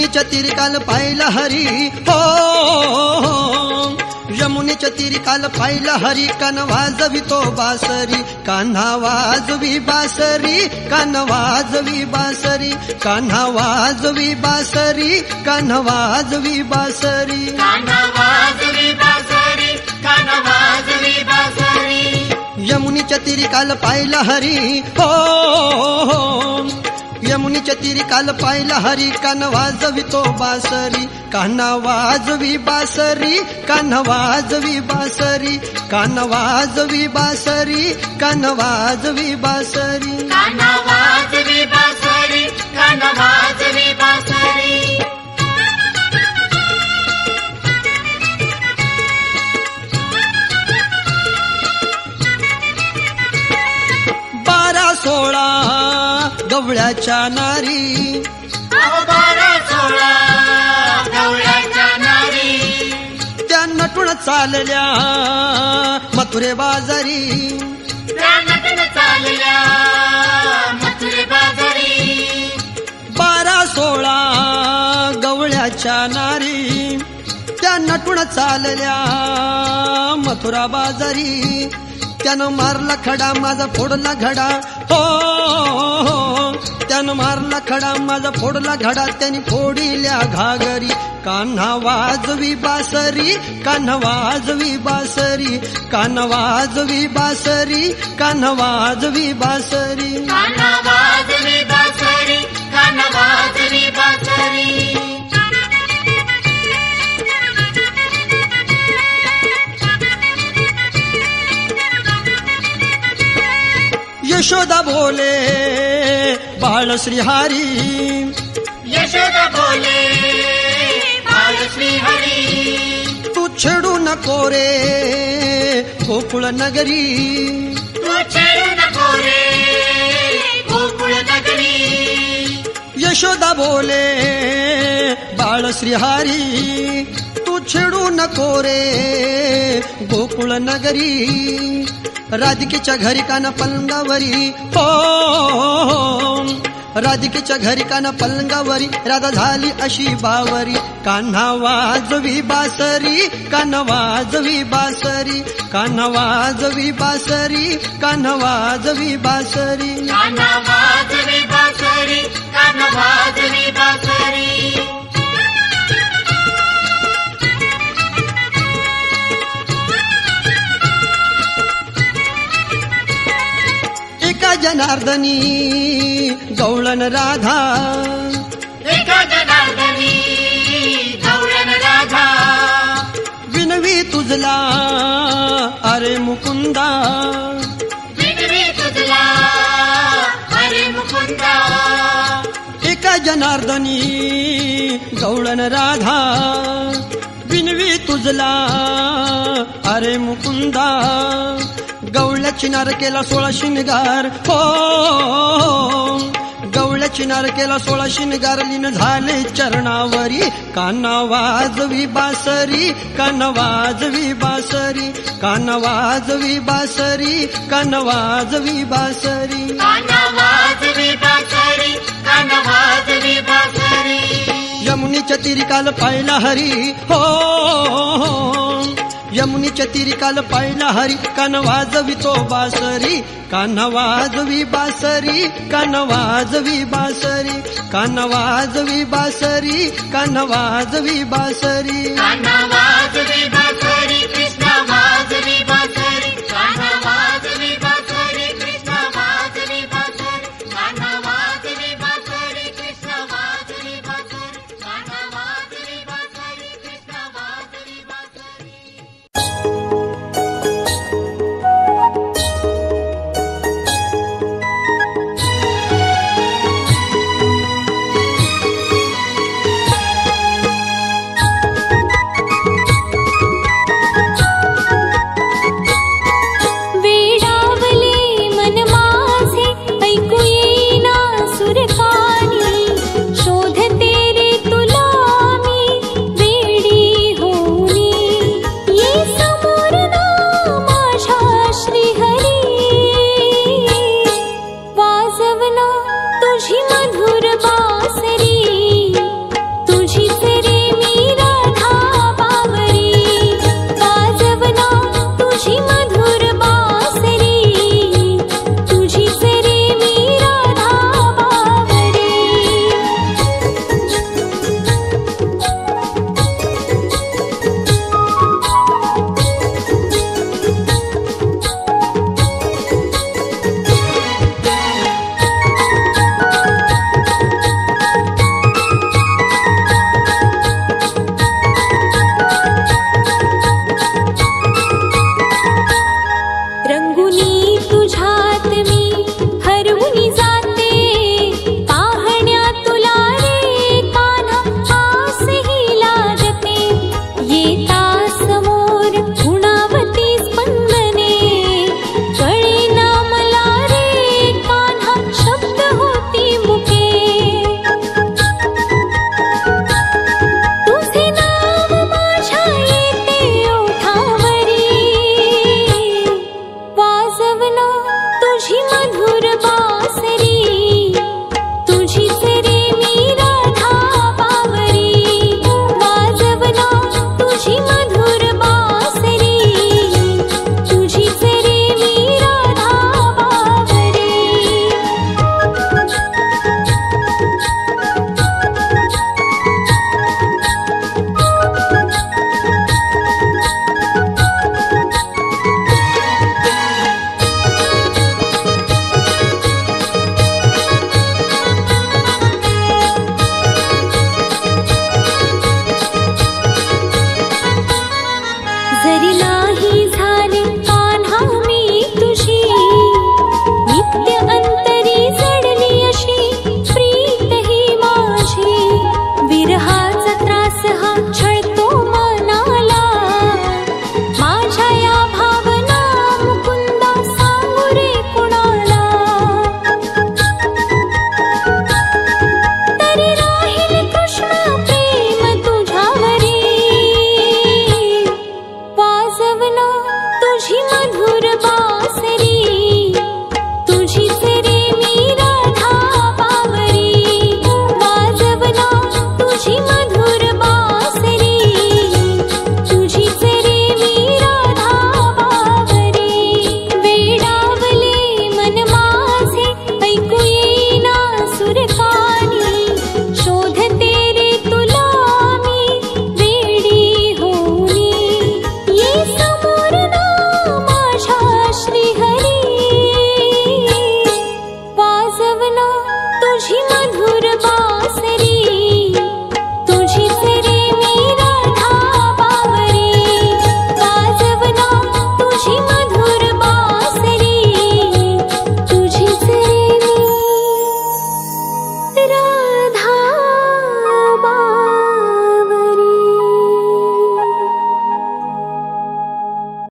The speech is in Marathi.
यमुनेच्या तीरी काल पाहिला हरी हो, यमुनेच्या तीरी काल पाहिला हरी, कान वाजवितो बासरी, कान्हा वाजवी बासरी, कान्हा वाजवी बासरी, कान्हा वाजवी बासरी, कान्हा वाजवी बासरी, कान्हा वाजवी बासरी, कान्हा वाजवी बासरी। यमुनेच्या तीरी काल पाहिला हरी हो, यमुनेच्या तीरी काल पाहिला हरी, कान वाजवितो बासरी, कान्हा वाजवी बासरी, कान्हा वाजवी बासरी, कान्हा वाजवी बासरी, कान्हा वाजवी बासरी, कान्हा वाजवी बासरी, कान्हा वाजवी बासरी। बारा सोळा गवळ्याच्या नारी, अहो 12-16 गवळ्याच्या नारी, त्या नटून चालल्या मथुरे बाजारी, त्या नटून चालल्या मथुरे बाजारी। 12-16 गवळ्याच्या नारी, त्या नटून चालल्या मथुरा बाजारी, त्यानं मारला खडा माझा फोडला घडा हो, त्यानं मारला खडा माझा फोडला घडा, त्यांनी फोडिल्या घागरी, कान्हा वाजवी बासरी, कान्हा वाजवी बासरी, कान्हा वाजवी बासरी, कान्हा वाजवी बासरी, कान्हा वाजवी बासरी, कान्हा वाजवी बासरी। यशोदा बोले बाळ श्रीहरी, यशोदा बोले बाळ श्रीहरी, तू छेडू नको रे गोकुळ नगरी, तू छेडू नको रे गोकुळ नगरी। यशोदा बोले बाळ श्रीहरी, तू छेडू नको रे गोकुळ नगरी, राधिकेच्या घरी काना पलंगावरी हो, राधिकेच्या घरी काना पलंगावरी, राधा झाली अशी बावरी, कान्हा वाजवी बासरी, कान्हा वाजवी बासरी, कान्हा वाजवी बासरी, कान्हा वाजवी बासरी, कान्हा वाजवी बासरी, कान्हा वाजवी बासरी। एका जनार्दनी गवळण राधा, एका जनार्दनी गवळण राधा, विनवी तुझला अरे मुकुंदा, विनवी तुझला अरे मुकुंदा। एका जनार्दनी गवळण राधा, विनवी तुझला अरे मुकुंदा, गवळ्याची नार केला 16 शिनगार हो, गवळ्याची नार केला 16 शिनगार, लीन झाले चरणावरी, कान्हा वाजवी बासरी, कान्हा वाजवी बासरी, कान्हा वाजवी बासरी, कान्हा वाजवी बासरी, कान्हा वाजवी बासरी, कान्हा वाजवी बासरी। यमुनेच्या तीरी काल पाहिला हरी हो, यमुनेच्या तीरी काल पाहिला हरी, कान वाजवितो बासरी, कान्हा वाजवी बासरी, कान्हा वाजवी बासरी, कान्हा वाजवी बासरी, कान्हा वाजवी बासरी, कान्हा वाजवी बासरी।